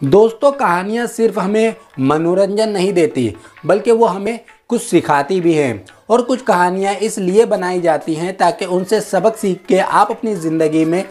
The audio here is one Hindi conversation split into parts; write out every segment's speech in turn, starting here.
दोस्तों, कहानियाँ सिर्फ हमें मनोरंजन नहीं देती बल्कि वो हमें कुछ सिखाती भी हैं। और कुछ कहानियाँ इसलिए बनाई जाती हैं ताकि उनसे सबक सीख के आप अपनी ज़िंदगी में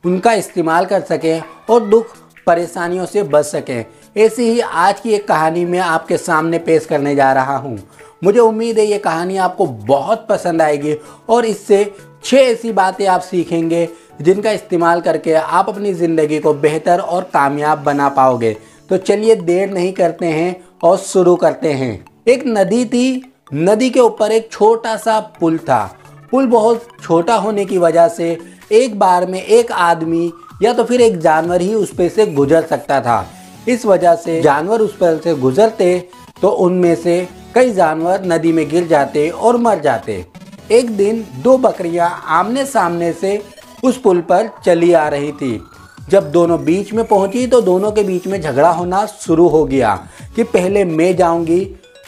उनका इस्तेमाल कर सकें और दुख परेशानियों से बच सकें। ऐसी ही आज की एक कहानी मैं आपके सामने पेश करने जा रहा हूँ। मुझे उम्मीद है ये कहानी आपको बहुत पसंद आएगी और इससे 6 ऐसी बातें आप सीखेंगे जिनका इस्तेमाल करके आप अपनी ज़िंदगी को बेहतर और कामयाब बना पाओगे। तो चलिए देर नहीं करते हैं और शुरू करते हैं। एक नदी थी, नदी के ऊपर एक छोटा सा पुल था। पुल बहुत छोटा होने की वजह से एक बार में एक आदमी या तो फिर एक जानवर ही उस पर से गुजर सकता था। इस वजह से जानवर उस पर से गुजरते तो उनमें से कई जानवर नदी में गिर जाते और मर जाते। एक दिन 2 बकरियां आमने सामने से उस पुल पर चली आ रही थी। जब दोनों बीच में पहुंची तो दोनों के बीच में झगड़ा होना शुरू हो गया कि पहले मैं जाऊंगी।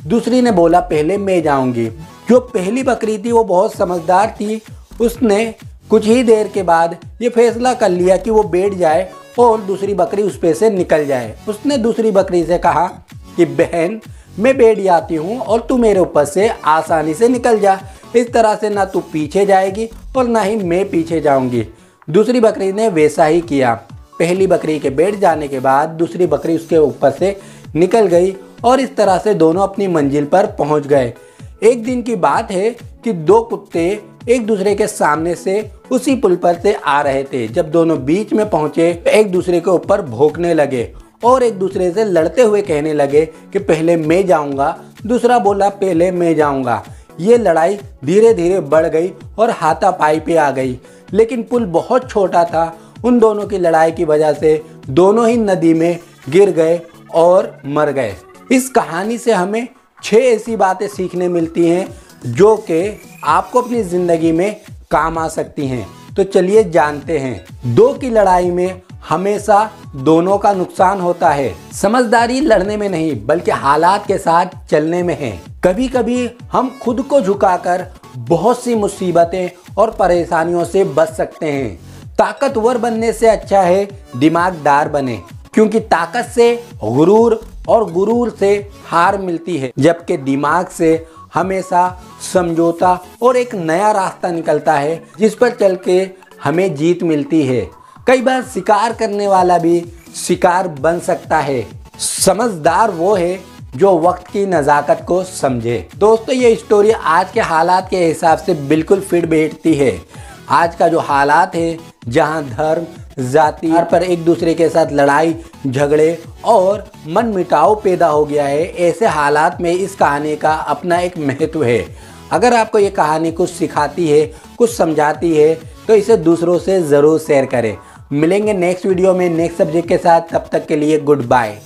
दूसरी ने बोला पहले मैं जाऊंगी। जो पहली बकरी थी वो बहुत समझदार थी। उसने कुछ ही देर के बाद ये फैसला कर लिया कि वो बैठ जाए और दूसरी बकरी उस पे से निकल जाए। उसने दूसरी बकरी से कहा कि बहन, मैं बैठ जाती हूँ और तू मेरे ऊपर से आसानी से निकल जा। इस तरह से ना तू पीछे जाएगी और ना ही मैं पीछे जाऊंगी। दूसरी बकरी ने वैसा ही किया। पहली बकरी के बैठ जाने के बाद दूसरी बकरी उसके ऊपर से निकल गई और इस तरह से दोनों अपनी मंजिल पर पहुंच गए। एक दिन की बात है कि 2 कुत्ते एक दूसरे के सामने से उसी पुल पर से आ रहे थे। जब दोनों बीच में पहुंचे तो एक दूसरे के ऊपर भौंकने लगे और एक दूसरे से लड़ते हुए कहने लगे कि पहले मैं जाऊंगा। दूसरा बोला पहले मैं जाऊंगा। ये लड़ाई धीरे धीरे बढ़ गई और हाथापाई पे आ गई। लेकिन पुल बहुत छोटा था। उन दोनों की लड़ाई की वजह से दोनों ही नदी में गिर गए और मर गए। इस कहानी से हमें 6 ऐसी बातें सीखने मिलती हैं जो कि आपको अपनी ज़िंदगी में काम आ सकती हैं। तो चलिए जानते हैं। 2 की लड़ाई में हमेशा दोनों का नुकसान होता है। समझदारी लड़ने में नहीं बल्कि हालात के साथ चलने में है। कभी कभी हम खुद को झुकाकर बहुत सी मुसीबतें और परेशानियों से बच सकते हैं। ताकतवर बनने से अच्छा है दिमागदार बने, क्योंकि ताकत से गुरूर और गुरूर से हार मिलती है, जबकि दिमाग से हमेशा समझौता और एक नया रास्ता निकलता है जिस पर चल के हमें जीत मिलती है। कई बार शिकार करने वाला भी शिकार बन सकता है। समझदार वो है जो वक्त की नज़ाकत को समझे। दोस्तों, ये स्टोरी आज के हालात के हिसाब से बिल्कुल फिट बैठती है। आज का जो हालात है, जहां धर्म जाति पर एक दूसरे के साथ लड़ाई झगड़े और मन मिटाव पैदा हो गया है, ऐसे हालात में इस कहानी का अपना एक महत्व है। अगर आपको ये कहानी कुछ सिखाती है, कुछ समझाती है, तो इसे दूसरों से ज़रूर शेयर करें। मिलेंगे नेक्स्ट वीडियो में नेक्स्ट सब्जेक्ट के साथ। तब तक के लिए गुड बाय।